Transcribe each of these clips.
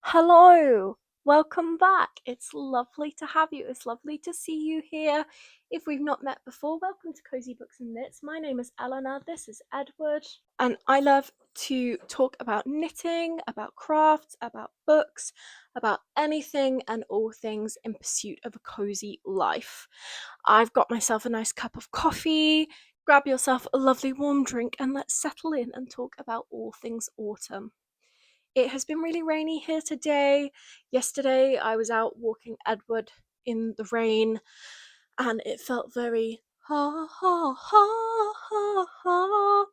Hello, welcome back. It's lovely to have you. It's lovely to see you here. If we've not met before, welcome to Cozy Books and Knits. My name is Eleanor, this is Edward, and I love to talk about knitting, about crafts, about books, about anything and all things in pursuit of a cozy life. I've got myself a nice cup of coffee. Grab yourself a lovely warm drink and let's settle in and talk about all things autumn. It has been really rainy here today. Yesterday, I was out walking Edward in the rain, and it felt very ha ha ha ha ha.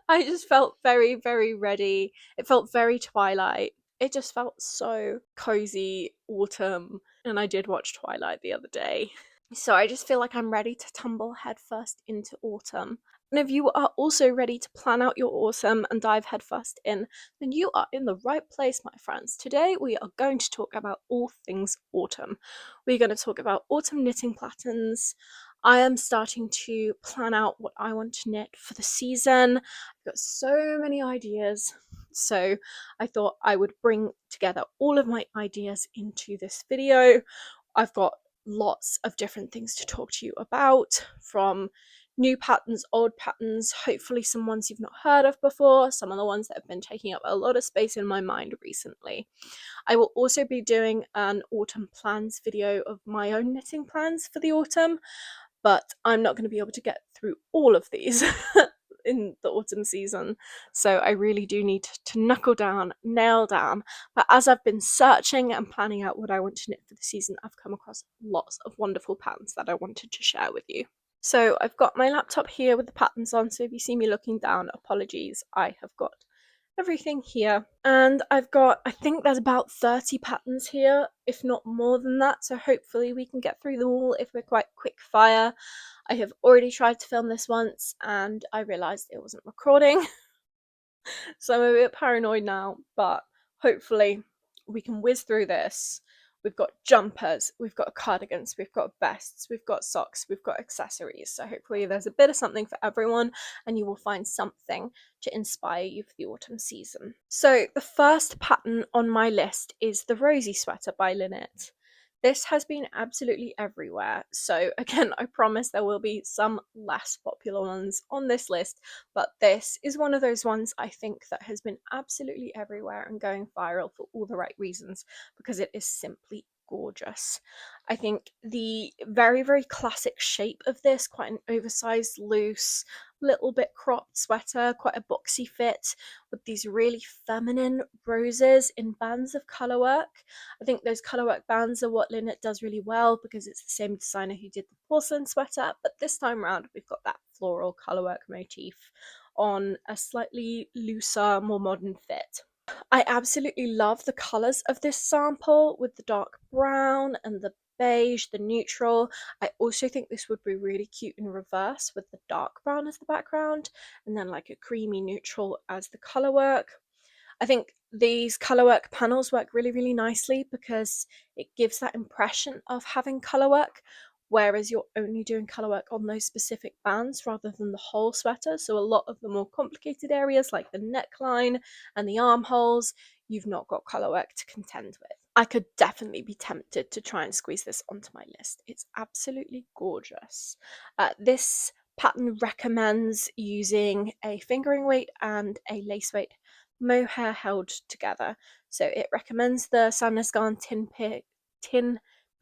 I just felt very, very ready. It felt very Twilight. It just felt so cozy autumn, and I did watch Twilight the other day. So I just feel like I'm ready to tumble headfirst into autumn. And if you are also ready to plan out your autumn and dive headfirst in, then you are in the right place, my friends. Today we are going to talk about all things autumn. We're going to talk about autumn knitting patterns. I am starting to plan out what I want to knit for the season. I've got so many ideas. So I thought I would bring together all of my ideas into this video. I've got lots of different things to talk to you about, from new patterns, old patterns, hopefully some ones you've not heard of before, some of the ones that have been taking up a lot of space in my mind recently. I will also be doing an autumn plans video of my own knitting plans for the autumn, but I'm not going to be able to get through all of these in the autumn season, so I really do need to knuckle down, nail down. But as I've been searching and planning out what I want to knit for the season, I've come across lots of wonderful patterns that I wanted to share with you. So I've got my laptop here with the patterns on, so if you see me looking down, apologies. I have got everything here, and I think there's about 30 patterns here, if not more than that, so hopefully we can get through them all if we're quite quick fire. I have already tried to film this once and I realised it wasn't recording, so I'm a bit paranoid now, but hopefully we can whiz through this. We've got jumpers, we've got cardigans, we've got vests, we've got socks, we've got accessories. So hopefully there's a bit of something for everyone and you will find something to inspire you for the autumn season. So the first pattern on my list is the Rosy Sweater by Lynette. This has been absolutely everywhere. So again, I promise there will be some less popular ones on this list, but this is one of those ones I think that has been absolutely everywhere and going viral for all the right reasons, because it is simply gorgeous. I think the very, very classic shape of this, quite an oversized, loose, little bit cropped sweater, quite a boxy fit, with these really feminine roses in bands of colourwork. I think those colourwork bands are what Lynette does really well, because it's the same designer who did the porcelain sweater, but this time around we've got that floral colourwork motif on a slightly looser, more modern fit. I absolutely love the colours of this sample, with the dark brown and the beige, the neutral. I also think this would be really cute in reverse, with the dark brown as the background and then like a creamy neutral as the colourwork. I think these colourwork panels work really, really nicely because it gives that impression of having colourwork, whereas you're only doing colourwork on those specific bands rather than the whole sweater. So a lot of the more complicated areas like the neckline and the armholes, you've not got colourwork to contend with. I could definitely be tempted to try and squeeze this onto my list. It's absolutely gorgeous. This pattern recommends using a fingering weight and a lace weight mohair held together. So it recommends the Sandnes Garn Tin Peer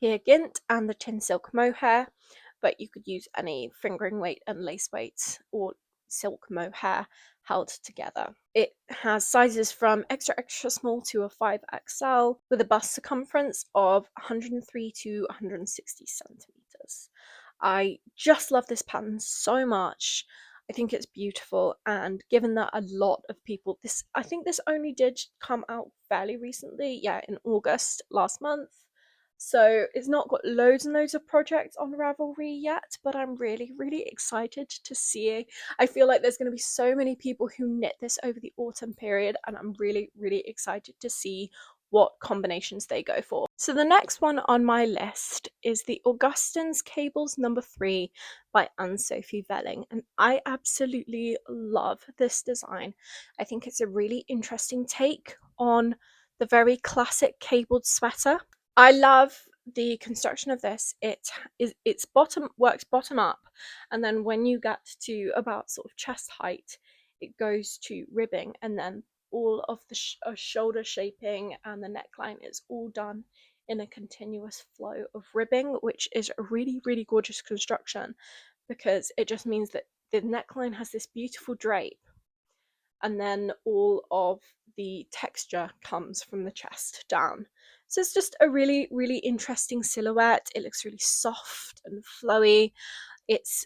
Gint and the Tin Silk mohair, but you could use any fingering weight and lace weight or silk mohair held together. It has sizes from extra extra small to a 5XL, with a bust circumference of 103 to 160 centimeters. I just love this pattern so much. I think it's beautiful, and given that a lot of people, I think this only did come out fairly recently, yeah, in August last month. So it's not got loads and loads of projects on Ravelry yet, but I'm really, really excited to see. I feel like there's going to be so many people who knit this over the autumn period, and I'm really, really excited to see what combinations they go for. So the next one on my list is the Augustine's Cables number 3 by Anne-Sophie Velling, and I absolutely love this design. I think it's a really interesting take on the very classic cabled sweater. I love the construction of this. It's works bottom up, and then when you get to about sort of chest height, it goes to ribbing, and then all of the shoulder shaping and the neckline is all done in a continuous flow of ribbing, which is a really, really gorgeous construction, because it just means that the neckline has this beautiful drape, and then all of the texture comes from the chest down. So it's just a really, really interesting silhouette. It looks really soft and flowy. It's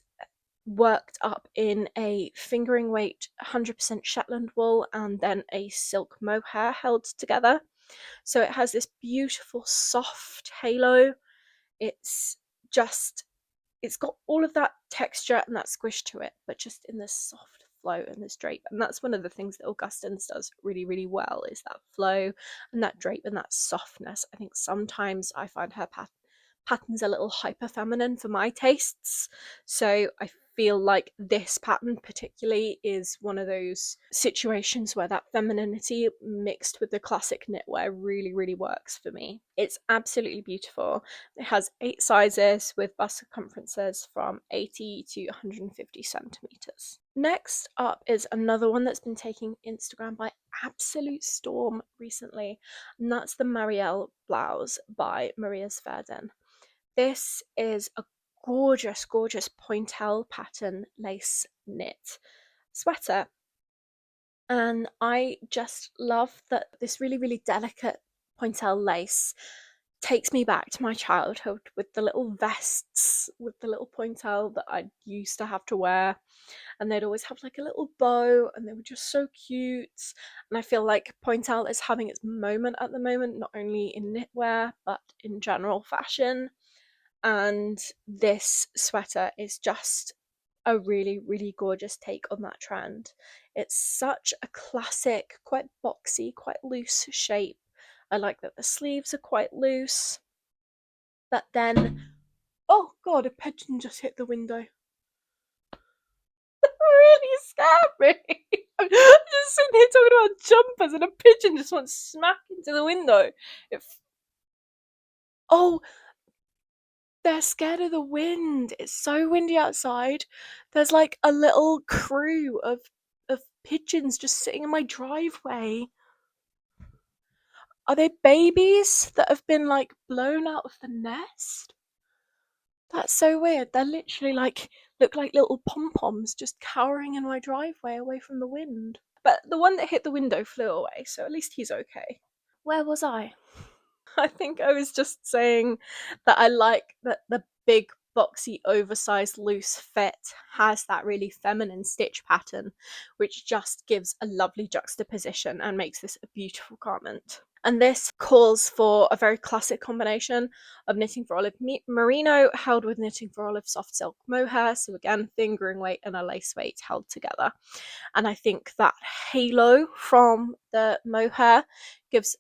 worked up in a fingering weight 100% Shetland wool and then a silk mohair held together. So it has this beautiful soft halo. It's got all of that texture and that squish to it, but just in this soft flow and this drape. And that's one of the things that Augustins does really, really well, is that flow and that drape and that softness. I think sometimes I find her patterns a little hyper feminine for my tastes, so I feel like this pattern particularly is one of those situations where that femininity mixed with the classic knitwear really, really works for me. It's absolutely beautiful. It has 8 sizes with bust circumferences from 80 to 150 centimeters. Next up is another one that's been taking Instagram by absolute storm recently, and that's the Marielle blouse by Maria Sverden. This is a gorgeous, gorgeous pointelle pattern lace knit sweater, and I just love that this really, really delicate pointelle lace takes me back to my childhood with the little vests with the little pointelle that I used to have to wear, and they'd always have like a little bow and they were just so cute. And I feel like pointelle is having its moment at the moment, not only in knitwear but in general fashion. And this sweater is just a really, really gorgeous take on that trend. It's such a classic, quite boxy, quite loose shape. I like that the sleeves are quite loose, but then, oh god, a pigeon just hit the window. Really scared me. I'm just sitting here talking about jumpers and a pigeon just went smack into the window. Oh, they're scared of the wind. It's so windy outside. There's like a little crew of pigeons just sitting in my driveway. Are they babies that have been like blown out of the nest? That's so weird. They're literally like look like little pom-poms just cowering in my driveway away from the wind. But the one that hit the window flew away, so at least he's okay. Where was I? I think I was just saying that I like that the big, boxy, oversized, loose fit has that really feminine stitch pattern, which just gives a lovely juxtaposition and makes this a beautiful garment. And this calls for a very classic combination of knitting for olive merino held with knitting for olive soft silk mohair. So again, fingering weight and a lace weight held together. And I think that halo from the mohair gives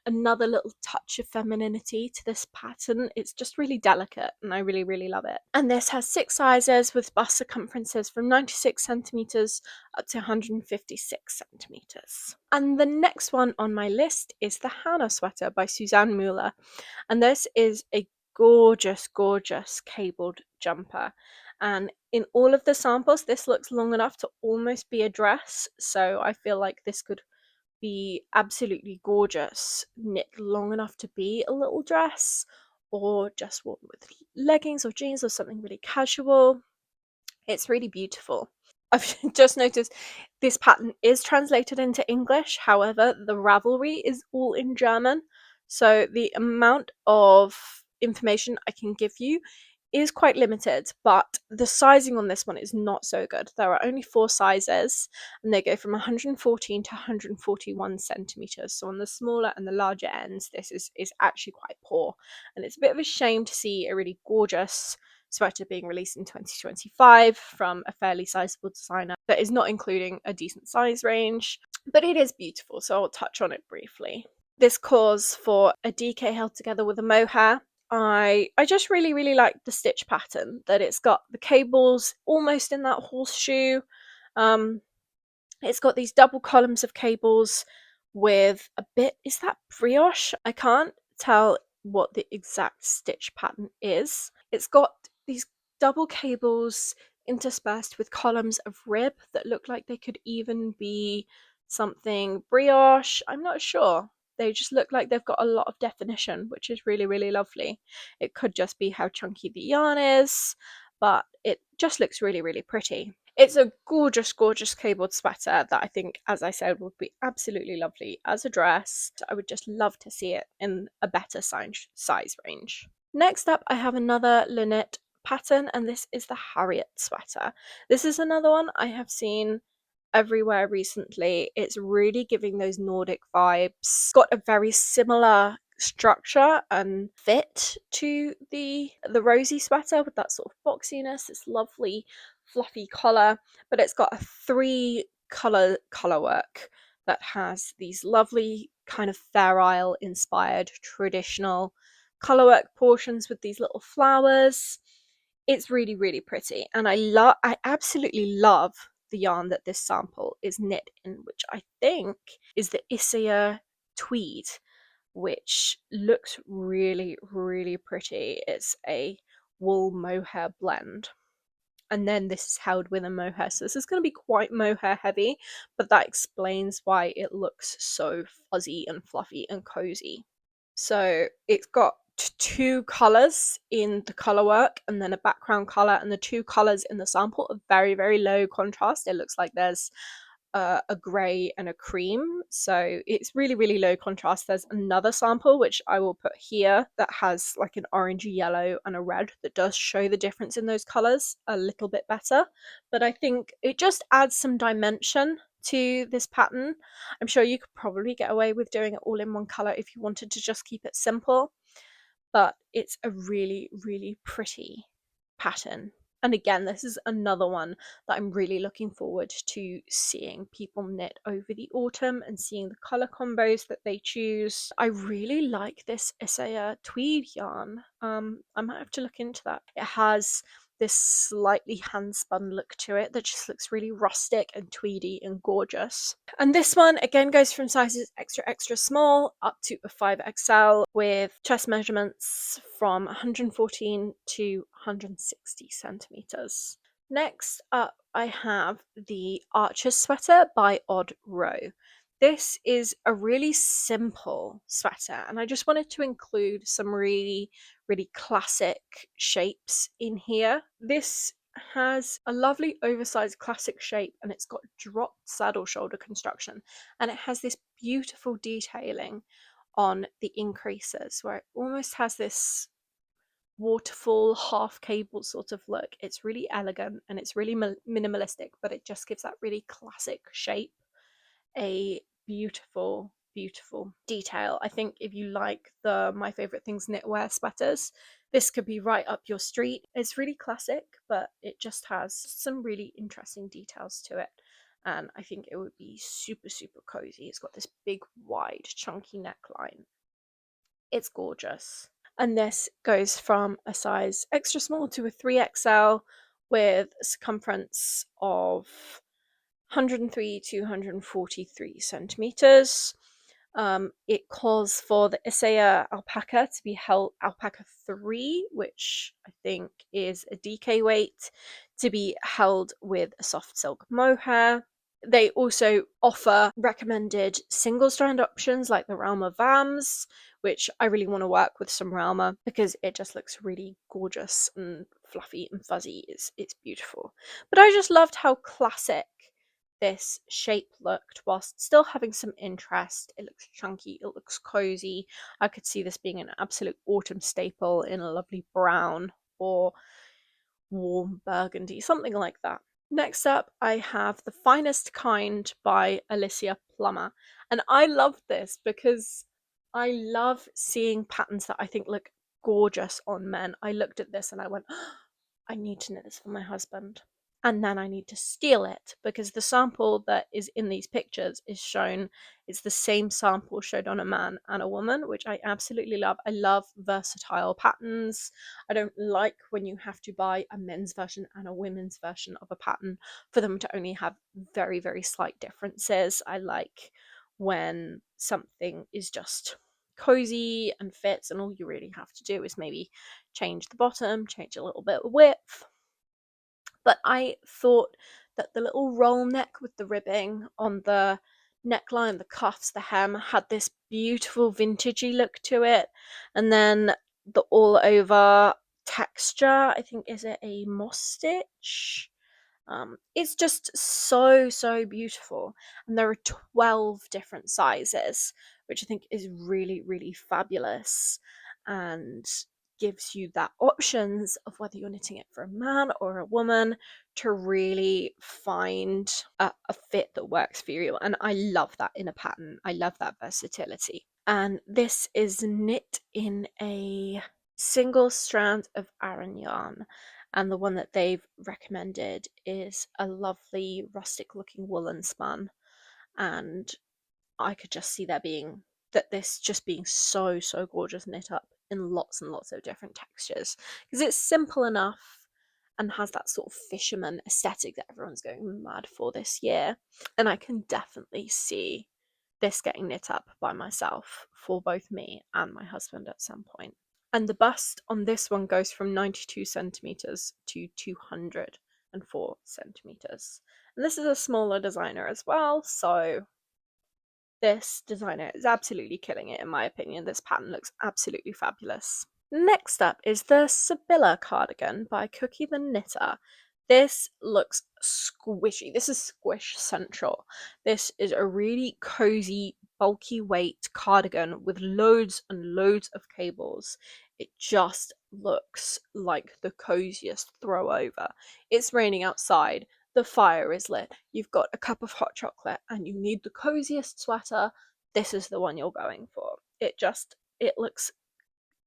another little touch of femininity to this pattern. It's just really delicate and I really, really love it. And this has 6 sizes with bust circumferences from 96 centimeters up to 156 centimeters. And the next one on my list is the Hannah sweater by Suzanne Mueller, and this is a gorgeous, gorgeous cabled jumper. And in all of the samples, this looks long enough to almost be a dress, so I feel like this could be absolutely gorgeous knit long enough to be a little dress, or just worn with leggings or jeans or something really casual. It's really beautiful. I've just noticed this pattern is translated into English, however the Ravelry is all in German, so the amount of information I can give you is quite limited, but the sizing on this one is not so good. There are only 4 sizes and they go from 114 to 141 centimeters. So on the smaller and the larger ends, this is actually quite poor. And it's a bit of a shame to see a really gorgeous sweater being released in 2025 from a fairly sizable designer that is not including a decent size range. But it is beautiful, so I'll touch on it briefly. This calls for a DK held together with a mohair. I just really, really like the stitch pattern, that it's got the cables almost in that horseshoe. It's got these double columns of cables with a bit, is that brioche? I can't tell what the exact stitch pattern is. It's got these double cables interspersed with columns of rib that look like they could even be something brioche. I'm not sure. They just look like they've got a lot of definition, which is really, really lovely. It could just be how chunky the yarn is, but it just looks really, really pretty. It's a gorgeous, gorgeous cabled sweater that I think, as I said, would be absolutely lovely as a dress. I would just love to see it in a better size range. Next up, I have another Lynette pattern, and this is the Harriet sweater. This is another one I have seen everywhere recently. It's really giving those Nordic vibes. It's got a very similar structure and fit to the rosy sweater with that sort of boxiness, this lovely fluffy collar, but it's got a three color work that has these lovely kind of Fair Isle inspired traditional colorwork portions with these little flowers. It's really, really pretty, and I absolutely love the yarn that this sample is knit in, which I think is the Isaiah tweed, which looks really, really pretty. It's a wool mohair blend. And then this is held with a mohair. So this is going to be quite mohair heavy, but that explains why it looks so fuzzy and fluffy and cozy. So it's got two colours in the colour work and then a background colour, and the two colours in the sample are very, very low contrast. It looks like there's a grey and a cream, so it's really, really low contrast. There's another sample which I will put here that has like an orangey yellow and a red that does show the difference in those colours a little bit better, but I think it just adds some dimension to this pattern. I'm sure you could probably get away with doing it all in one colour if you wanted to just keep it simple, but it's a really, really pretty pattern. And again, this is another one that I'm really looking forward to seeing people knit over the autumn and seeing the colour combos that they choose. I really like this Isaiah tweed yarn. I might have to look into that. It has this slightly hand-spun look to it that just looks really rustic and tweedy and gorgeous. And this one again goes from sizes extra, extra small up to a 5XL with chest measurements from 114 to 160 centimeters. Next up, I have the Archer sweater by Odd Row. This is a really simple sweater, and I just wanted to include some really, really classic shapes in here. This has a lovely oversized classic shape, and it's got dropped saddle shoulder construction, and it has this beautiful detailing on the increases where it almost has this waterfall half cable sort of look. It's really elegant and it's really minimalistic, but it just gives that really classic shape a beautiful, beautiful detail. I think if you like the My Favorite Things knitwear sweaters, this could be right up your street. It's really classic, but it just has some really interesting details to it, and I think it would be super, super cozy. It's got this big, wide, chunky neckline. It's gorgeous. And this goes from a size extra small to a 3XL with a circumference of 103 to 143 centimeters. It calls for the Isaiah alpaca to be held alpaca 3, which I think is a DK weight, to be held with a soft silk mohair. They also offer recommended single strand options like the Ralma Vams, which I really want to work with some Ralma because it just looks really gorgeous and fluffy and fuzzy. It's beautiful. But I just loved how classic this shape looked whilst still having some interest. It looks chunky, it looks cozy. I could see this being an absolute autumn staple in a lovely brown or warm burgundy, something like that. Next up, I have The Finest Kind by Alicia Plummer. And I love this because I love seeing patterns that I think look gorgeous on men. I looked at this and I went, oh, I need to knit this for my husband. And then I need to steal it because the sample that is in these pictures is shown, it's the same sample showed on a man and a woman, which I absolutely love. I love versatile patterns. I don't like when you have to buy a men's version and a women's version of a pattern for them to only have very, very slight differences. I like when something is just cozy and fits, and all you really have to do is maybe change the bottom, change a little bit of width. But I thought that the little roll neck with the ribbing on the neckline, the cuffs, the hem had this beautiful vintagey look to it. And then the all over texture, I think, is it a moss stitch? It's just so beautiful, and there are 12 different sizes, which I think is really fabulous, and gives you that options of whether you're knitting it for a man or a woman to really find a fit that works for you. And I love that in a pattern. I love that versatility. And this is knit in a single strand of Aran yarn, and the one that they've recommended is a lovely rustic looking woolen spun, and I could just see this just being so gorgeous knit up in lots and lots of different textures, because it's simple enough and has that sort of fisherman aesthetic that everyone's going mad for this year. And I can definitely see this getting knit up by myself for both me and my husband at some point. And the bust on this one goes from 92 centimeters to 204 centimeters. And this is a smaller designer as well, so this designer is absolutely killing it in my opinion. This pattern looks absolutely fabulous. Next up is the Sibylla cardigan by Cookie the Knitter. This looks squishy. This is squish central. This is a really cozy, bulky weight cardigan with loads and loads of cables. It just looks like the coziest throw over. It's raining outside. The fire is lit. You've got a cup of hot chocolate and you need the coziest sweater. This is the one you're going for. It looks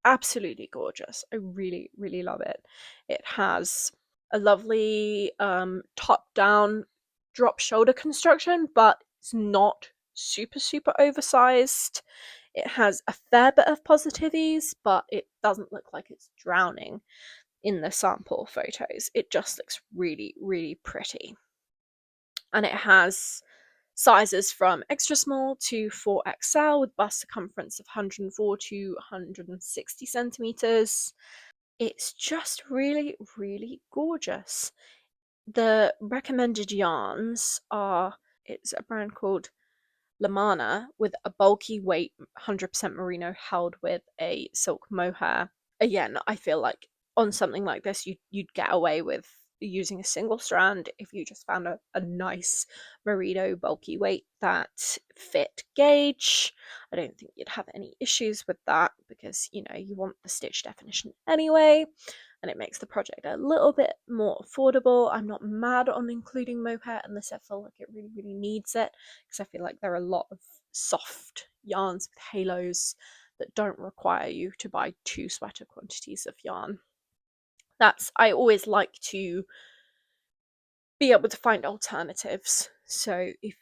absolutely gorgeous. I really love it. It has a lovely top down drop shoulder construction, but it's not super oversized. It has a fair bit of positive ease, but it doesn't look like it's drowning in the sample photos. It just looks really pretty. And it has sizes from extra small to 4XL with bust circumference of 104 to 160 centimeters. It's just really gorgeous. The recommended yarns are, it's a brand called Lamana with a bulky weight 100% merino held with a silk mohair. Again, I feel like on something like this you'd get away with using a single strand if you just found a nice merino bulky weight that fit gauge. I don't think you'd have any issues with that, because you want the stitch definition anyway, and it makes the project a little bit more affordable. I'm not mad on including mohair unless I feel like it really needs it, because I feel like there are a lot of soft yarns with halos that don't require you to buy 2 sweater quantities of yarn. I always like to be able to find alternatives. So if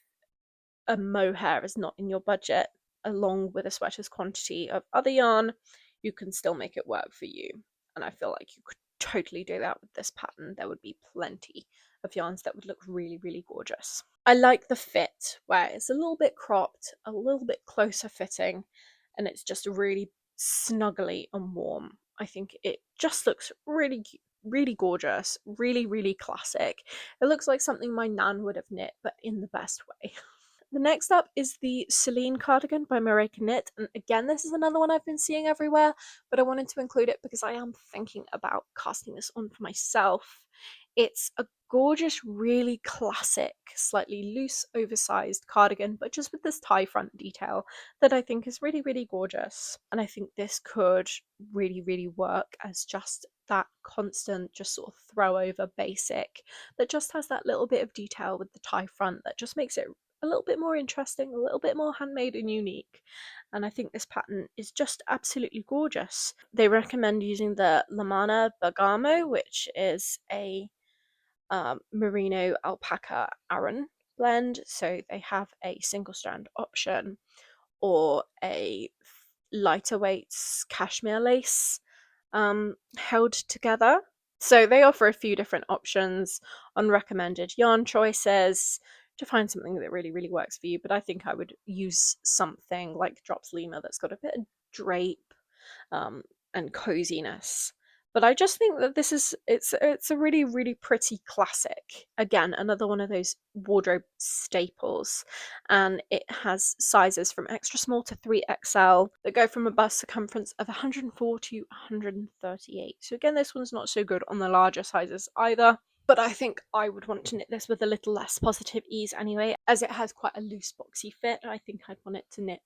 a mohair is not in your budget, along with a sweater's quantity of other yarn, you can still make it work for you. And I feel like you could totally do that with this pattern. There would be plenty of yarns that would look really gorgeous. I like the fit, where it's a little bit cropped, a little bit closer fitting, and it's just really snuggly and warm. I think it just looks really gorgeous, really classic. It looks like something my nan would have knit, but in the best way. The next up is the Celine cardigan by Mareka Knit, and again this is another one I've been seeing everywhere, but I wanted to include it because I am thinking about casting this on for myself. It's a gorgeous, really classic, slightly loose, oversized cardigan, but just with this tie front detail that I think is really gorgeous. And I think this could really work as just that constant, just sort of throw over basic that just has that little bit of detail with the tie front that just makes it a little bit more interesting, a little bit more handmade and unique. And I think this pattern is just absolutely gorgeous. They recommend using the Lamana Bergamo, which is a merino alpaca Aran blend. So they have a single strand option or a lighter weights cashmere lace held together. So they offer a few different options on recommended yarn choices. to find something that really works for you. But I think I would use something like Drops Lima that's got a bit of drape um, and coziness. But I just think that it's a really pretty classic. Again, another one of those wardrobe staples, and it has sizes from extra small to 3XL that go from a bust circumference of 104 to 138. So again, this one's not so good on the larger sizes either. But I think I would want to knit this with a little less positive ease anyway, as it has quite a loose boxy fit. I think I'd want it to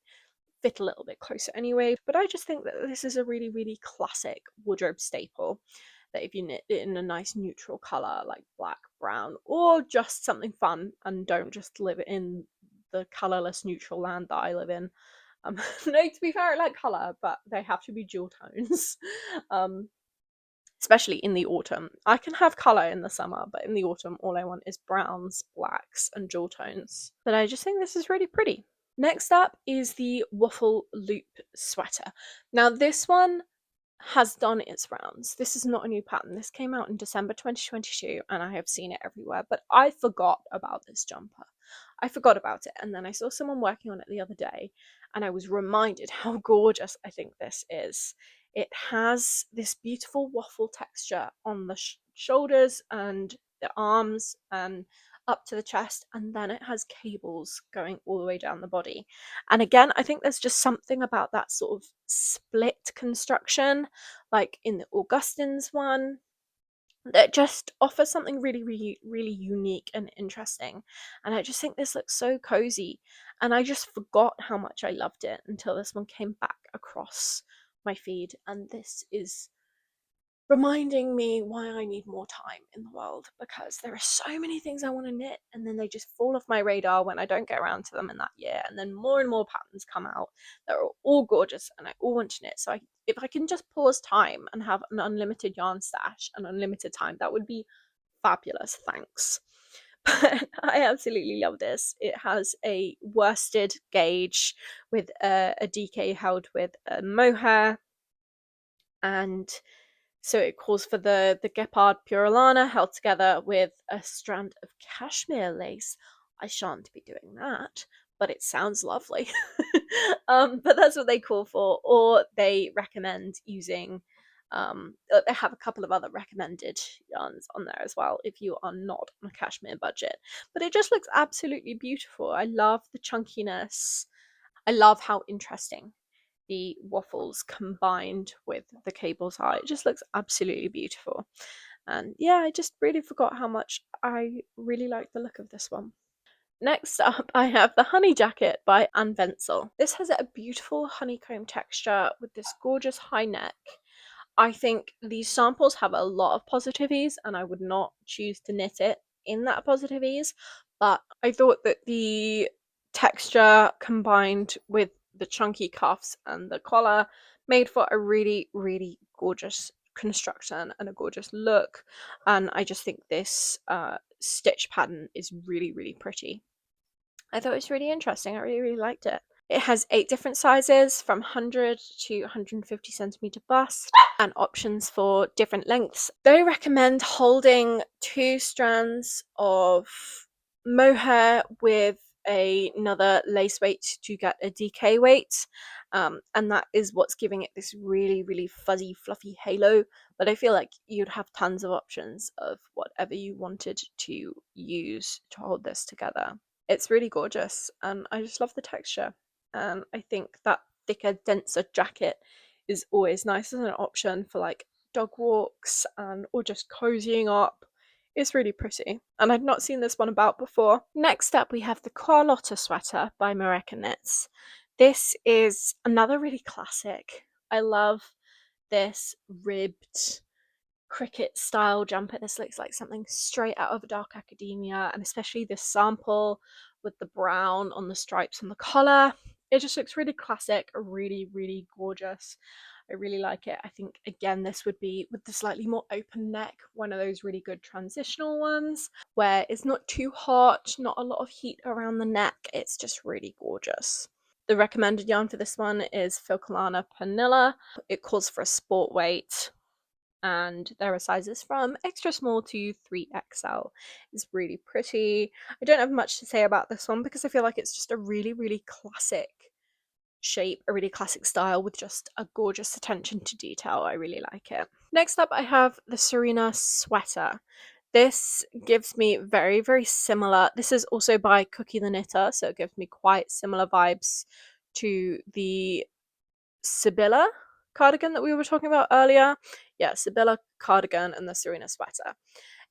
fit a little bit closer anyway. But I just think that this is a really classic wardrobe staple, that if you knit it in a nice neutral colour like black, brown, or just something fun, and don't just live in the colourless neutral land that I live in. No, to be fair, I like colour, but they have to be dual tones. Especially in the autumn. I can have colour in the summer, but in the autumn all I want is browns, blacks and jewel tones. But I just think this is really pretty. Next up is the waffle loop sweater. Now this one has done its rounds. This is not a new pattern. This came out in December 2022 and I have seen it everywhere, but I forgot about this jumper. I forgot about it, and then I saw someone working on it the other day and I was reminded how gorgeous I think this is. It has this beautiful waffle texture on the shoulders and the arms and up to the chest, and then it has cables going all the way down the body. And again, I think there's just something about that sort of split construction, like in the Augustins one, that just offers something really unique and interesting. And I just think this looks so cozy, and I just forgot how much I loved it until this one came back across my feed, and this is reminding me why I need more time in the world, because there are so many things I want to knit and then they just fall off my radar when I don't get around to them in that year, and then more and more patterns come out that are all gorgeous and I all want to knit. So if I can just pause time and have an unlimited yarn stash and unlimited time, that would be fabulous. Thanks. But I absolutely love this. It has a worsted gauge with a DK held with a mohair, and so it calls for the Gepard Purolana held together with a strand of cashmere lace. I shan't be doing that, but it sounds lovely. But that's what they call for, or they recommend using. They have a couple of other recommended yarns on there as well if you are not on a cashmere budget. But it just looks absolutely beautiful. I love the chunkiness. I love how interesting the waffles combined with the cables are. It just looks absolutely beautiful. And yeah, I just really forgot how much I really like the look of this one. Next up, I have the Honey Jacket by Anne Wenzel. This has a beautiful honeycomb texture with this gorgeous high neck. I think these samples have a lot of positive ease, and I would not choose to knit it in that positive ease, but I thought that the texture combined with the chunky cuffs and the collar made for a really gorgeous construction and a gorgeous look. And I just think this stitch pattern is really pretty. I thought it was really interesting. I really liked it. It has 8 different sizes from 100 to 150 centimeter bust, and options for different lengths. They recommend holding 2 strands of mohair with another lace weight to get a DK weight, and that is what's giving it this really fuzzy fluffy halo. But I feel like you'd have tons of options of whatever you wanted to use to hold this together. It's really gorgeous and I just love the texture, and I think that thicker, denser jacket is always nice as an option for like dog walks and or just cozying up. It's really pretty, and I'd not seen this one about before. Next up, we have the Carlotta sweater by Mareka Knits. This is another really classic. I love this ribbed cricket style jumper. This looks like something straight out of Dark Academia, and especially this sample with the brown on the stripes on the collar. It just looks really classic, really gorgeous. I really like it. I think again this would be, with the slightly more open neck, one of those really good transitional ones where it's not too hot, not a lot of heat around the neck. It's just really gorgeous. The recommended yarn for this one is Filcolana Panilla. It calls for a sport weight, and there are sizes from extra small to 3XL. It's really pretty. I don't have much to say about this one because I feel like it's just a really, really classic shape, a really classic style with just a gorgeous attention to detail. I really like it. Next up, I have the Serena sweater. This gives me very, very similar. This is also by Cookie the Knitter, so it gives me quite similar vibes to the Sibylla cardigan that we were talking about earlier. Yeah, Sibylla cardigan and the Serena sweater.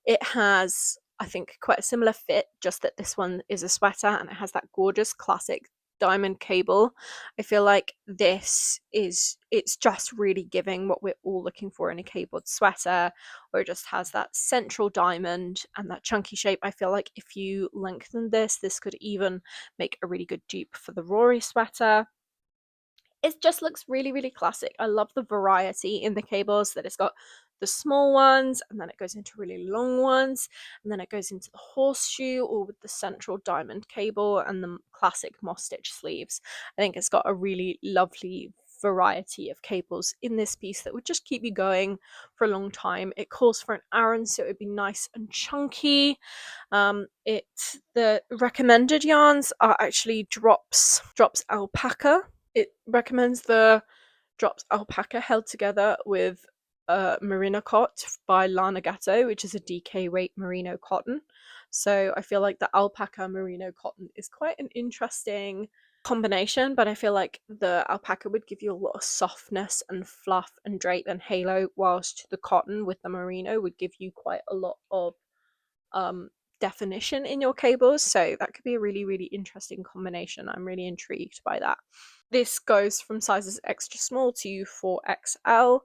It has, I think, quite a similar fit, just that this one is a sweater and it has that gorgeous classic diamond cable. I feel like it's just really giving what we're all looking for in a cabled sweater, where it just has that central diamond and that chunky shape. I feel like if you lengthen this could even make a really good dupe for the Rory sweater. It just looks really, really classic. I love the variety in the cables, that it's got the small ones and then it goes into really long ones and then it goes into the horseshoe, or with the central diamond cable and the classic moss stitch sleeves. I think it's got a really lovely variety of cables in this piece that would just keep you going for a long time. It calls for an Aran, so it would be nice and chunky. The recommended yarns are actually drops alpaca. It recommends the drops alpaca held together with merino cot by Lana Gatto, which is a DK rate merino cotton. So I feel like the alpaca merino cotton is quite an interesting combination, but I feel like the alpaca would give you a lot of softness and fluff and drape and halo, whilst the cotton with the merino would give you quite a lot of definition in your cables. So that could be a really, really interesting combination. I'm really intrigued by that. This goes from sizes extra small to 4XL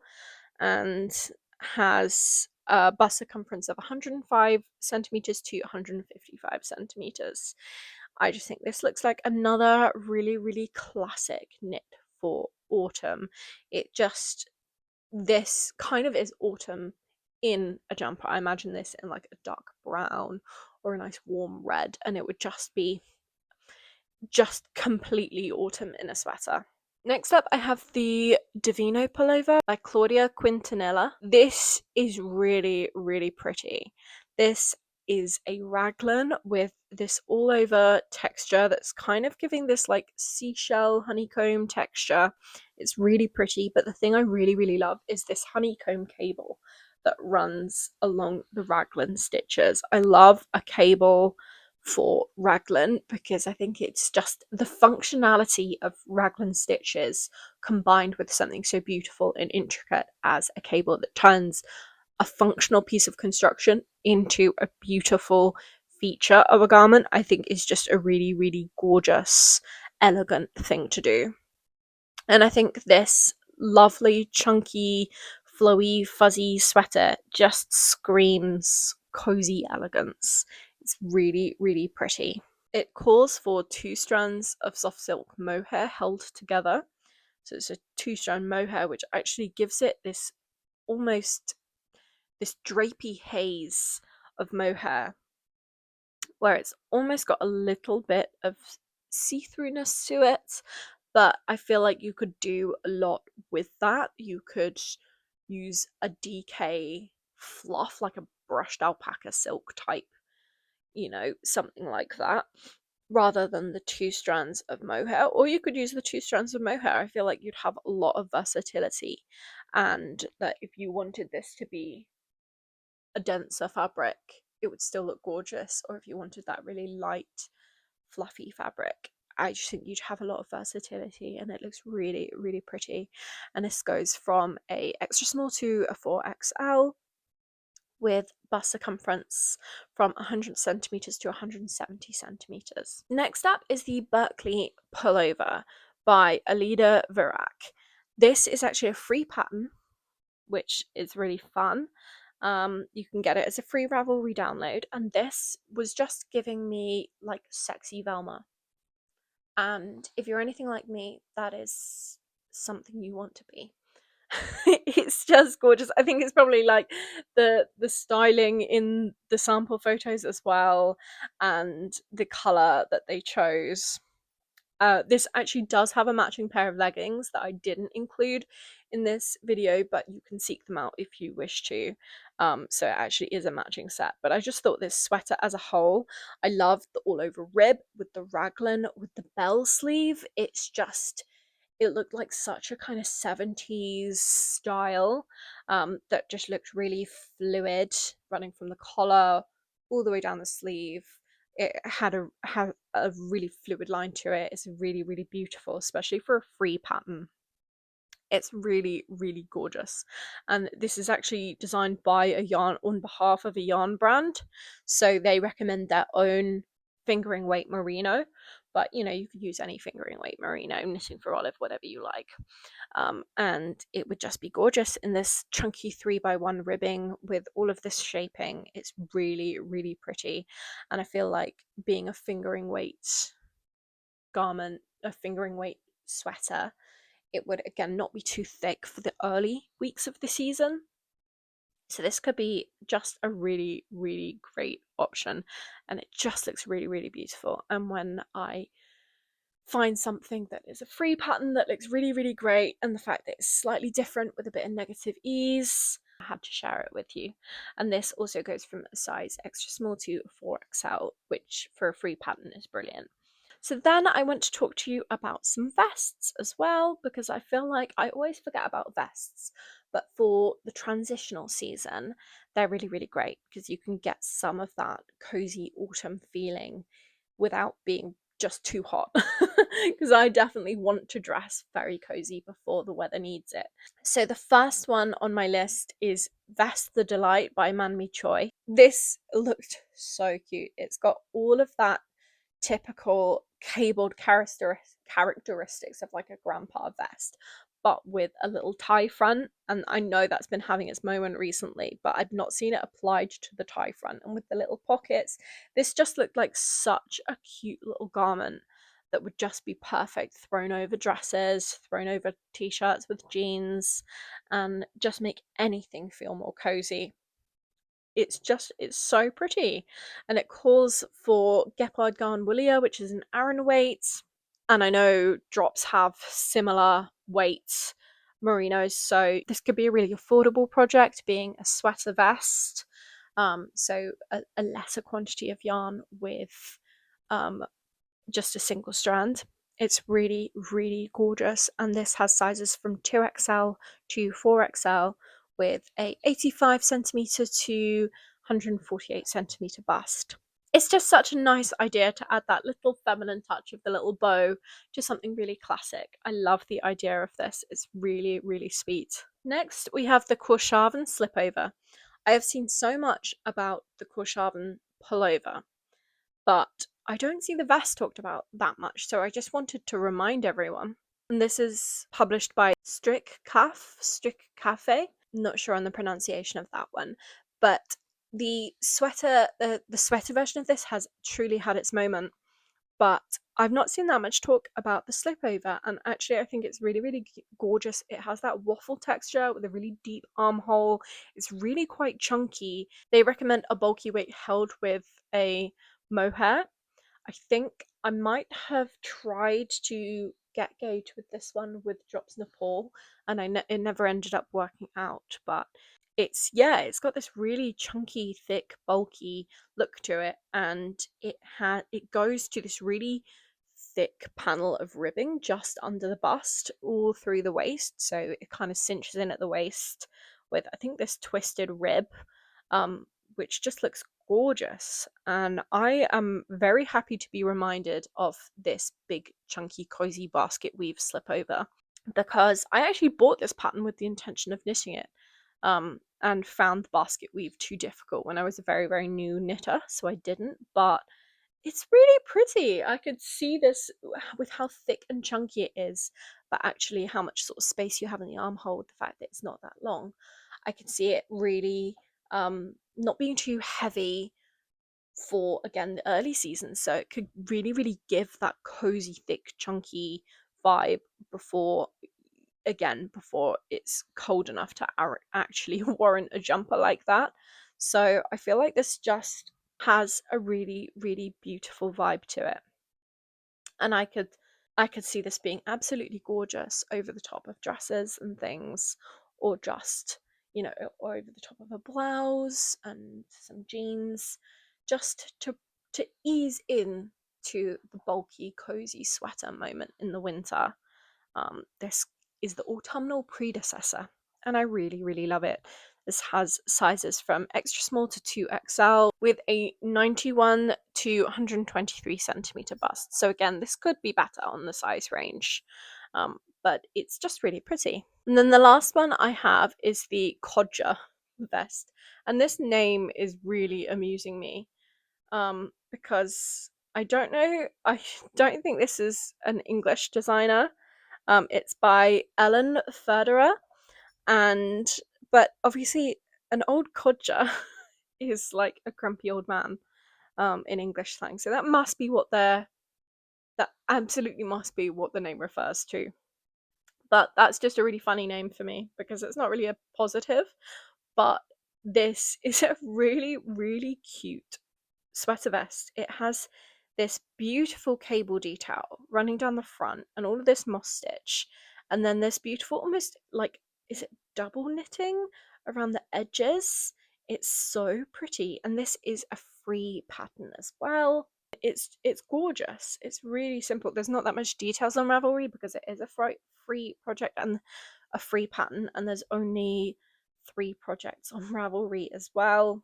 and has a bust circumference of 105 centimeters to 155 centimeters. I just think this looks like another really, really classic knit for autumn. This kind of is autumn in a jumper. I imagine this in like a dark brown or a nice warm red, and it would just be just completely autumn in a sweater. Next up, I have the Divino pullover by Claudia Quintanilla. This is really, really pretty. This is a raglan with this all over texture that's kind of giving this like seashell honeycomb texture. It's really pretty, but the thing I really, really love is this honeycomb cable that runs along the raglan stitches. I love a cable for raglan because I think it's just the functionality of raglan stitches combined with something so beautiful and intricate as a cable that turns a functional piece of construction into a beautiful feature of a garment, I think is just a really, really gorgeous, elegant thing to do. And I think this lovely, chunky, flowy, fuzzy sweater just screams cozy elegance. It's really, really pretty. It calls for 2 strands of soft silk mohair held together. So it's a 2-strand mohair, which actually gives it this almost this drapey haze of mohair, where it's almost got a little bit of see-throughness to it, but I feel like you could do a lot with that. You could use a DK fluff, like a brushed alpaca silk type, something like that, rather than the 2 strands of mohair. Or you could use the 2 strands of mohair. I feel like you'd have a lot of versatility, and that if you wanted this to be a denser fabric, it would still look gorgeous. Or if you wanted that really light, fluffy fabric, I just think you'd have a lot of versatility, and it looks really, really pretty. And this goes from a extra small to a 4XL with bust circumference from 100 centimeters to 170 centimeters. Next up is the Berkeley pullover by Alida Virac. This is actually a free pattern, which is really fun. You can get it as a free Ravelry download, and this was just giving me like sexy Velma. And if you're anything like me, that is something you want to be. It's just gorgeous. I think it's probably like the styling in the sample photos as well, and the color that they chose. This actually does have a matching pair of leggings that I didn't include in this video, but you can seek them out if you wish to. So it actually is a matching set, but I just thought this sweater as a whole, I love the all over rib with the raglan, with the bell sleeve. It's just, it looked like such a kind of 70s style that just looked really fluid, running from the collar all the way down the sleeve. It had a really fluid line to it. It's really, really beautiful, especially for a free pattern. It's really, really gorgeous. And this is actually designed by a yarn on behalf of a yarn brand. So they recommend their own fingering weight merino, but you know, you could use any fingering weight merino, knitting for olive, whatever you like. And it would just be gorgeous in this chunky 3x1 ribbing with all of this shaping. It's really, really pretty. And I feel like being a fingering weight garment, a fingering weight sweater, it would again not be too thick for the early weeks of the season. So this could be just a really, really great option, and it just looks really, really beautiful. And when I find something that is a free pattern that looks really, really great, and the fact that it's slightly different with a bit of negative ease, I had to share it with you. And this also goes from a size extra small to 4XL, which for a free pattern is brilliant. So then I want to talk to you about some vests as well, because I feel like I always forget about vests, but for the transitional season, they're really, really great because you can get some of that cozy autumn feeling without being just too hot, because I definitely want to dress very cozy before the weather needs it. So the first one on my list is Vest the Delight by Manmi Choi. This looked so cute. It's got all of that typical cabled characteristics of like a grandpa vest, but with a little tie front. And I know that's been having its moment recently, but I've not seen it applied to the tie front. And with the little pockets, this just looked like such a cute little garment that would just be perfect thrown over dresses, thrown over t-shirts with jeans, and just make anything feel more cozy. It's so pretty, and it calls for Gepard Garn Woolia, which is an Aran weight, and I know drops have similar weights merinos, so this could be a really affordable project, being a sweater vest. So a lesser quantity of yarn with just a single strand. It's really, really gorgeous, and this has sizes from 2XL to 4XL with a 85 centimeter to 148 centimeter bust. It's just such a nice idea to add that little feminine touch of the little bow to something really classic. I love the idea of this. It's really, really sweet. Next, we have the Korshavn slipover. I have seen so much about the Korshavn pullover, but I don't see the vest talked about that much, so I just wanted to remind everyone. And this is published by Strick Cafe. Not sure on the pronunciation of that one, but the sweater version of this has truly had its moment. But I've not seen that much talk about the slipover, and actually I think it's really, really gorgeous. It has that waffle texture with a really deep armhole. It's really quite chunky. They recommend a bulky weight held with a mohair. I think I might have tried to get gauge with this one with Drops Nepal, and it never ended up working out. But it's got this really chunky, thick, bulky look to it, and it goes to this really thick panel of ribbing just under the bust, all through the waist. So it kind of cinches in at the waist with, I think, this twisted rib, which just looks gorgeous. And I am very happy to be reminded of this big chunky cozy basket weave slipover, because I actually bought this pattern with the intention of knitting it, and found the basket weave too difficult when I was a very, very new knitter, so I didn't. But it's really pretty. I could see this with how thick and chunky it is, but actually how much sort of space you have in the armhole with the fact that it's not that long. I can see it really not being too heavy for, again, the early season, so it could really, really give that cozy, thick, chunky vibe before it's cold enough to actually warrant a jumper like that. So I feel like this just has a really, really beautiful vibe to it, and I could I could see this being absolutely gorgeous over the top of dresses and things, or just, you know, or over the top of a blouse and some jeans, just to ease in to the bulky, cozy sweater moment in the winter. This is the autumnal predecessor, and I really, really love it. This has sizes from extra small to 2XL with a 91 to 123 centimeter bust. So again, this could be better on the size range, but it's just really pretty. And then the last one I have is the Codger vest, and this name is really amusing me, because I don't know, I don't think this is an English designer. It's by Ellen Federer, and but obviously an old codger is like a grumpy old man, in English slang. So that absolutely must be what the name refers to. But that's just a really funny name for me because it's not really a positive. But this is a really, really cute sweater vest. It has this beautiful cable detail running down the front and all of this moss stitch, and then this beautiful, almost like, is it double knitting around the edges? It's so pretty, and this is a free pattern as well. It's gorgeous. It's really simple. There's not that much details on Ravelry because it is a free project and a free pattern, and there's only 3 projects on Ravelry as well.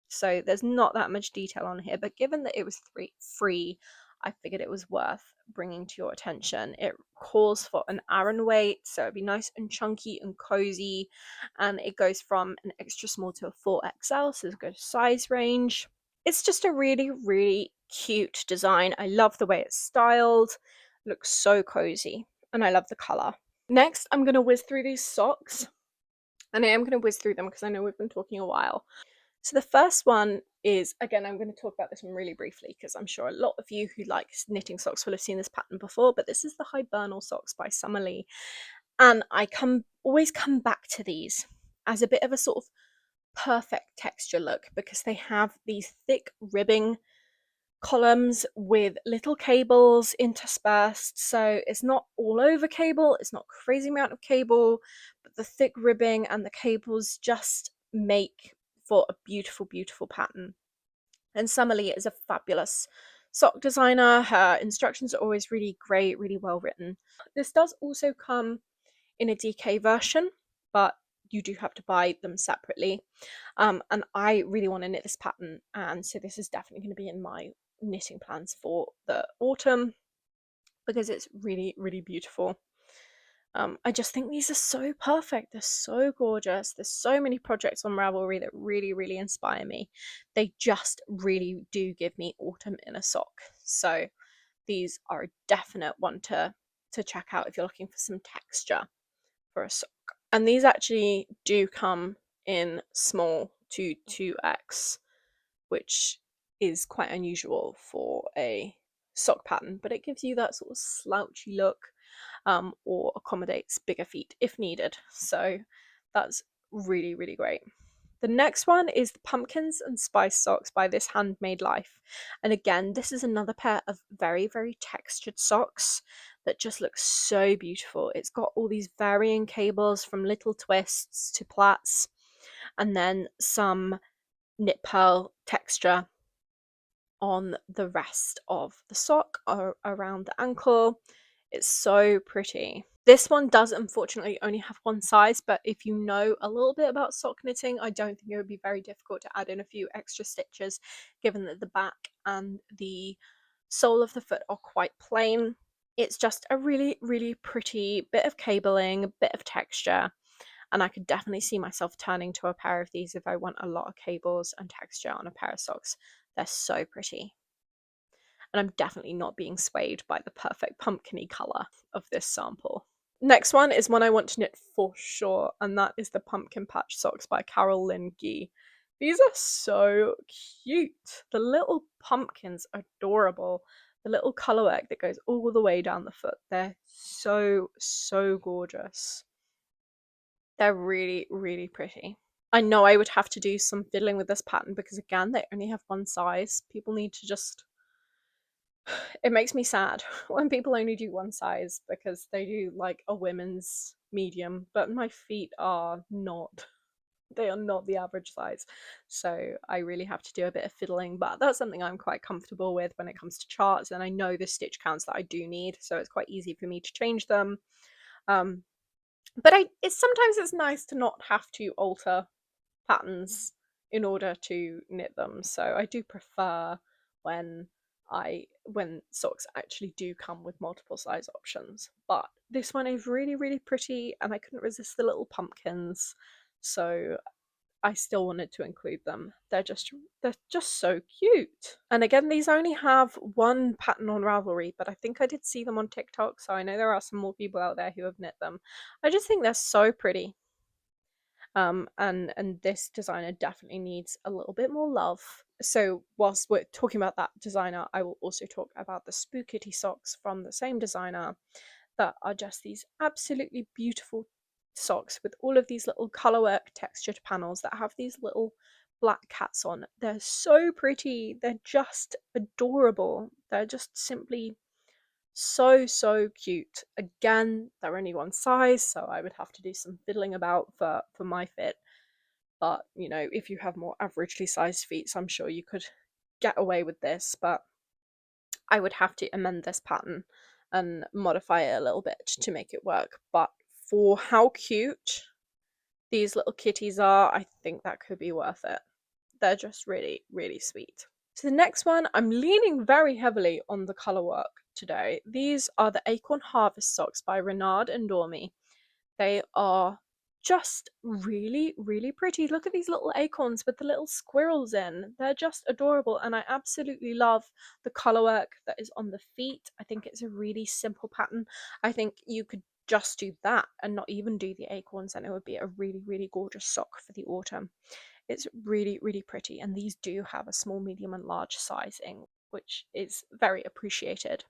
So there's not that much detail on here, but given that it was free, I figured it was worth bringing to your attention. It calls for an Aran weight, so it'd be nice and chunky and cozy, and it goes from an extra small to a 4XL, so there's a good size range. It's just a really, really cute design. I love the way it's styled. It looks so cozy, and I love the colour. Next, I'm going to whiz through these socks, and I am going to whiz through them because I know we've been talking a while. So the first one is, again, I'm going to talk about this one really briefly because I'm sure a lot of you who like knitting socks will have seen this pattern before, but this is the Hibernal socks by Summer Lee. And I always come back to these as a bit of a sort of perfect texture look because they have these thick ribbing columns with little cables interspersed, so it's not all over cable, it's not crazy amount of cable, but the thick ribbing and the cables just make for a beautiful, beautiful pattern. And Summer Lee is a fabulous sock designer. Her instructions are always really great, really well written. This does also come in a DK version, but you do have to buy them separately. And I really want to knit this pattern, and so this is definitely going to be in my knitting plans for the autumn because it's really, really beautiful. I just think these are so perfect. They're so gorgeous. There's so many projects on Ravelry that really, really inspire me. They just really do give me autumn in a sock. So these are a definite one to check out if you're looking for some texture for a sock. And these actually do come in small to 2X, which is quite unusual for a sock pattern, but it gives you that sort of slouchy look, or accommodates bigger feet if needed. So that's really, really great. The next one is the Pumpkins and Spice socks by This Handmade Life. And again, this is another pair of very, very textured socks that just looks so beautiful. It's got all these varying cables from little twists to plaits, and then some knit purl texture on the rest of the sock or around the ankle. It's so pretty. This one does unfortunately only have one size, but if you know a little bit about sock knitting, I don't think it would be very difficult to add in a few extra stitches, given that the back and the sole of the foot are quite plain. It's just a really, really pretty bit of cabling, a bit of texture, and I could definitely see myself turning to a pair of these if I want a lot of cables and texture on a pair of socks. They're so pretty. And I'm definitely not being swayed by the perfect pumpkin-y colour of this sample. Next one is one I want to knit for sure, and that is the Pumpkin Patch Socks by Carol Lynn Gee. These are so cute. The little pumpkins are adorable. The little colourwork that goes all the way down the foot. They're so, so gorgeous. They're really, really pretty. I know I would have to do some fiddling with this pattern because, again, they only have one size. People need to just It makes me sad when people only do one size because they do like a women's medium, but my feet are not. They are not the average size. So I really have to do a bit of fiddling, but that's something I'm quite comfortable with when it comes to charts, and I know the stitch counts that I do need, so it's quite easy for me to change them. Um, but it's sometimes it's nice to not have to alter patterns in order to knit them. So I do prefer when when socks actually do come with multiple size options. But this one is really, really pretty, and I couldn't resist the little pumpkins. So I still wanted to include them. They're just so cute. And again, these only have one pattern on Ravelry, but I think I did see them on TikTok, so I know there are some more people out there who have knit them. I just think they're so pretty. And this designer definitely needs a little bit more love. So whilst we're talking about that designer, I will also talk about the Spookitty socks from the same designer that are just these absolutely beautiful socks with all of these little colorwork textured panels that have these little black cats on. They're so pretty. They're just adorable. They're just simply so cute. Again, they're only one size, so I would have to do some fiddling about for my fit. But you know, if you have more averagely sized feet, so I'm sure you could get away with this, but I would have to amend this pattern and modify it a little bit to make it work. But for how cute these little kitties are, I think that could be worth it. They're just really sweet. So the next one, I'm leaning very heavily on the colour work today. These are the Acorn Harvest socks by Renard and Dormy. They are just really pretty. Look at these little acorns with the little squirrels in. They're just adorable, and I absolutely love the colour work that is on the feet. I think it's a really simple pattern. I think you could just do that and not even do the acorns, and it would be a really gorgeous sock for the autumn. It's really pretty, and these do have a small, medium, and large sizing, which is very appreciated.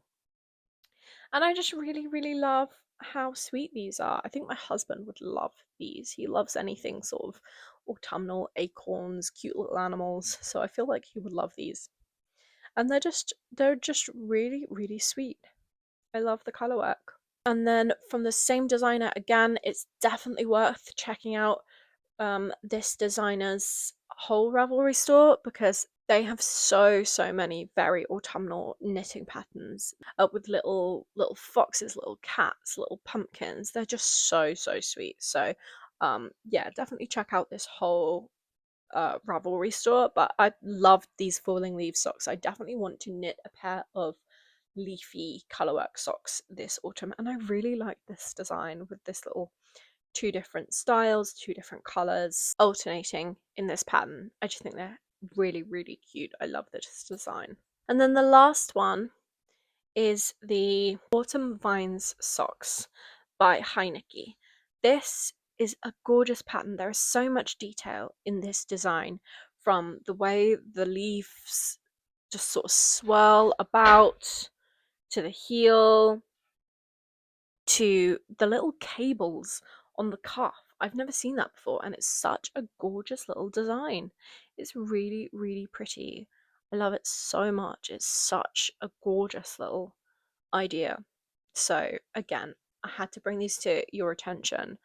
And I just really love how sweet these are. I think my husband would love these. He loves anything sort of autumnal, acorns, cute little animals, so I feel like he would love these. And they're just really sweet. I love the color work. And then from the same designer again, it's definitely worth checking out this designer's whole Ravelry store because they have so many very autumnal knitting patterns with little foxes, little cats, little pumpkins. They're just so sweet. So yeah, definitely check out this whole Ravelry store. But I love these falling leaf socks. I definitely want to knit a pair of leafy colorwork socks this autumn, and I really like this design with this little two different styles, two different colors alternating in this pattern. I just think they're really cute. I love this design. And then the last one is the Autumn Vines Socks by Heineke. This is a gorgeous pattern. There is so much detail in this design, from the way the leaves just sort of swirl about to the heel to the little cables on the cuff. I've never seen that before, and it's such a gorgeous little design. It's really pretty. I love it so much. It's such a gorgeous little idea. So again, I had to bring these to your attention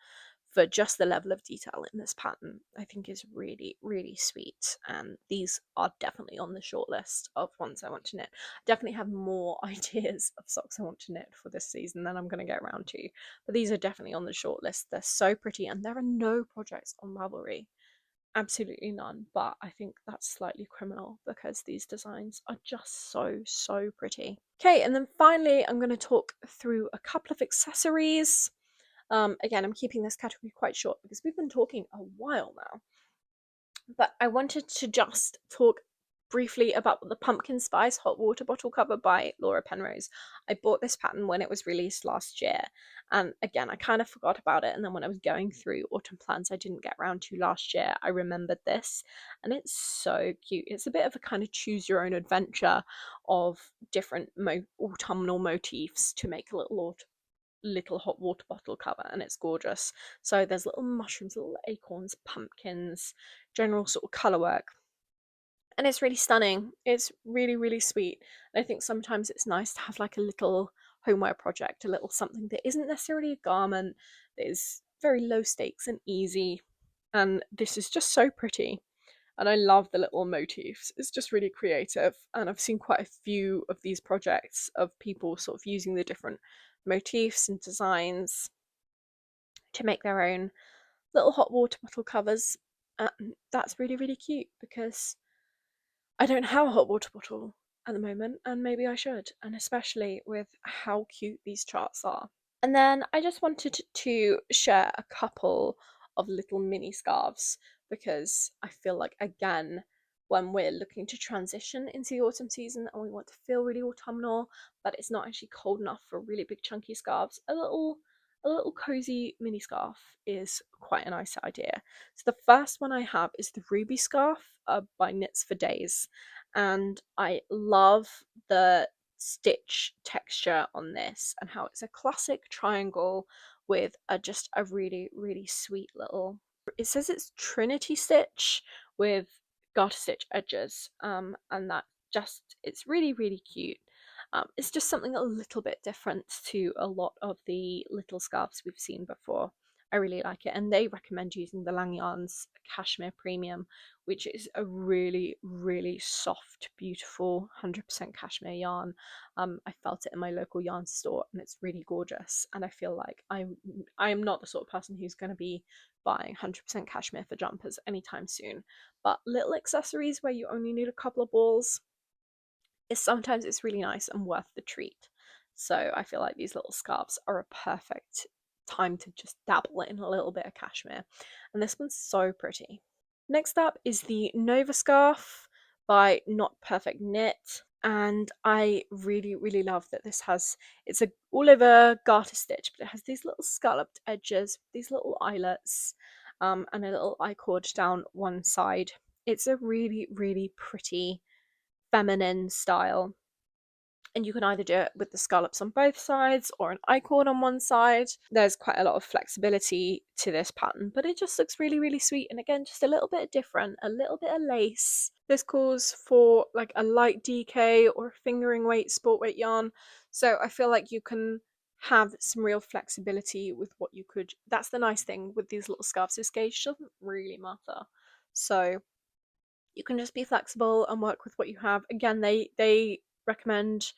for just the level of detail in this pattern. I think is really sweet, and these are definitely on the short list of ones I want to knit. I definitely have more ideas of socks I want to knit for this season than I'm going to get around to, but these are definitely on the short list. They're so pretty, and there are no projects on Ravelry, absolutely none, but I think that's slightly criminal because these designs are just so pretty. Okay, and then finally I'm going to talk through a couple of accessories. Again, I'm keeping this category quite short because we've been talking a while now, but I wanted to just talk briefly about the pumpkin spice hot water bottle cover by Laura Penrose. I bought this pattern when it was released last year, and again I kind of forgot about it, and then when I was going through autumn plans I didn't get around to last year, I remembered this, and it's so cute. It's a bit of a kind of choose your own adventure of different autumnal motifs to make a little hot water bottle cover, and it's gorgeous. So there's little mushrooms, little acorns, pumpkins, general sort of colour work, and it's really stunning. It's really, really sweet. And I think sometimes it's nice to have like a little homeware project, a little something that isn't necessarily a garment, that is very low stakes and easy. And this is just so pretty. And I love the little motifs. It's just really creative. And I've seen quite a few of these projects of people sort of using the different motifs and designs to make their own little hot water bottle covers. That's really, really cute because I don't have a hot water bottle at the moment, and maybe I should, and especially with how cute these charts are. And then I just wanted to share a couple of little mini scarves because I feel like, again, when we're looking to transition into the autumn season and we want to feel really autumnal, but it's not actually cold enough for really big chunky scarves, a little cozy mini scarf is quite a nice idea. So the first one I have is the Ruby scarf by Knits for Days, and I love the stitch texture on this and how it's a classic triangle with just a really, really sweet little, it says it's Trinity stitch with garter stitch edges, and that just, it's really, really cute. It's just something a little bit different to a lot of the little scarves we've seen before. I really like it, and they recommend using the Lang Yarns Cashmere Premium, which is a really, really soft, beautiful 100% cashmere yarn. I felt it in my local yarn store, and it's really gorgeous. And I feel like I'm not the sort of person who's going to be buying 100% cashmere for jumpers anytime soon. But little accessories where you only need a couple of balls, is sometimes it's really nice and worth the treat. So I feel like these little scarves are a perfect time to just dabble in a little bit of cashmere. And this one's so pretty. Next up is the Nova scarf by Not Perfect Knit. And I really, really love that this has, it's a all over garter stitch, but it has these little scalloped edges, these little eyelets, and a little I-cord down one side. It's a really, really pretty feminine style, and you can either do it with the scallops on both sides or an I-cord on one side. There's quite a lot of flexibility to this pattern, but it just looks really, really sweet, and again, just a little bit different, a little bit of lace. This calls for like a light DK or a fingering weight sport weight yarn, so I feel like you can have some real flexibility with what you could. That's the nice thing with these little scarves, this gauge doesn't really matter, so you can just be flexible and work with what you have. Again, they recommend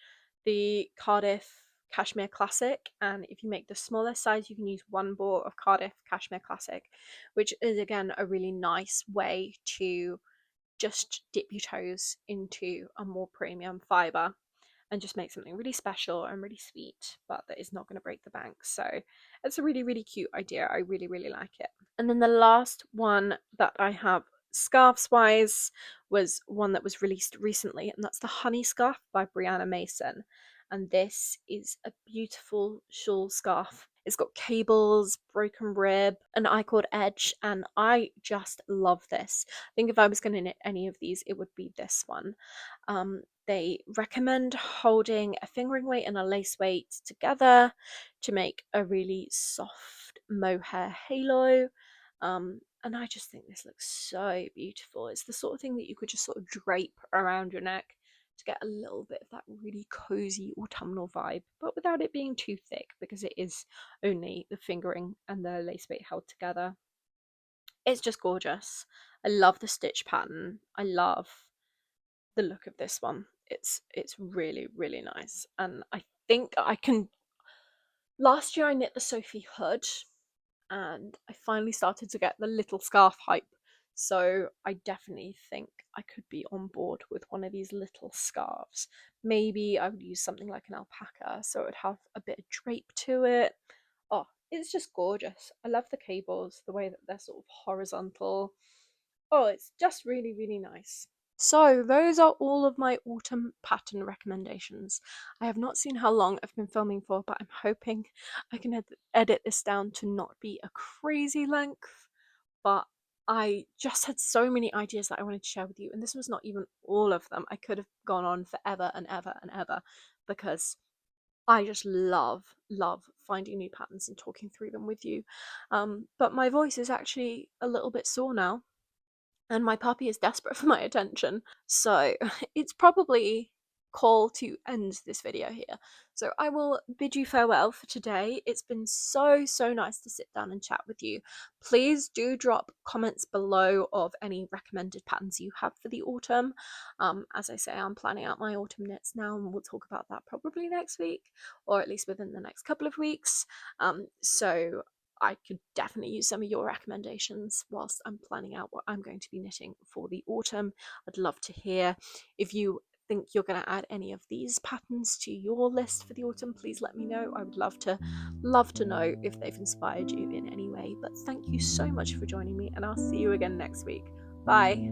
the Cardiff Cashmere Classic, and if you make the smaller size, you can use one ball of Cardiff Cashmere Classic, which is again a really nice way to just dip your toes into a more premium fibre and just make something really special and really sweet, but that is not going to break the bank. So it's a really, really cute idea. I really, really like it. And then the last one that I have scarves wise was one that was released recently, and that's the Honey Scarf by Brianna Mason. And this is a beautiful shawl scarf. It's got cables, broken rib, an I-cord edge, and I just love this. I think if I was going to knit any of these, it would be this one. They recommend holding a fingering weight and a lace weight together to make a really soft mohair halo. And I just think this looks so beautiful. It's the sort of thing that you could just sort of drape around your neck to get a little bit of that really cozy autumnal vibe, but without it being too thick because it is only the fingering and the lace weight held together. It's just gorgeous. I love the stitch pattern. I love the look of this one. It's really, really nice. And I think I can, last year I knit the Sophie hood, and I finally started to get the little scarf hype. So I definitely think I could be on board with one of these little scarves. Maybe I would use something like an alpaca so it would have a bit of drape to it. Oh, it's just gorgeous. I love the cables, the way that they're sort of horizontal. Oh, it's just really, really nice. So those are all of my autumn pattern recommendations. I have not seen how long I've been filming for, but I'm hoping I can edit this down to not be a crazy length. But I just had so many ideas that I wanted to share with you, and this was not even all of them. I could have gone on forever and ever and ever because I just love finding new patterns and talking through them with you. But my voice is actually a little bit sore now, and my puppy is desperate for my attention. So it's probably call to end this video here. So I will bid you farewell for today. It's been so nice to sit down and chat with you. Please do drop comments below of any recommended patterns you have for the autumn. As I say, I'm planning out my autumn knits now, and we'll talk about that probably next week, or at least within the next couple of weeks. So I could definitely use some of your recommendations whilst I'm planning out what I'm going to be knitting for the autumn. I'd love to hear if you think you're going to add any of these patterns to your list for the autumn. Please let me know. I would love to know if they've inspired you in any way. But thank you so much for joining me, and I'll see you again next week. Bye.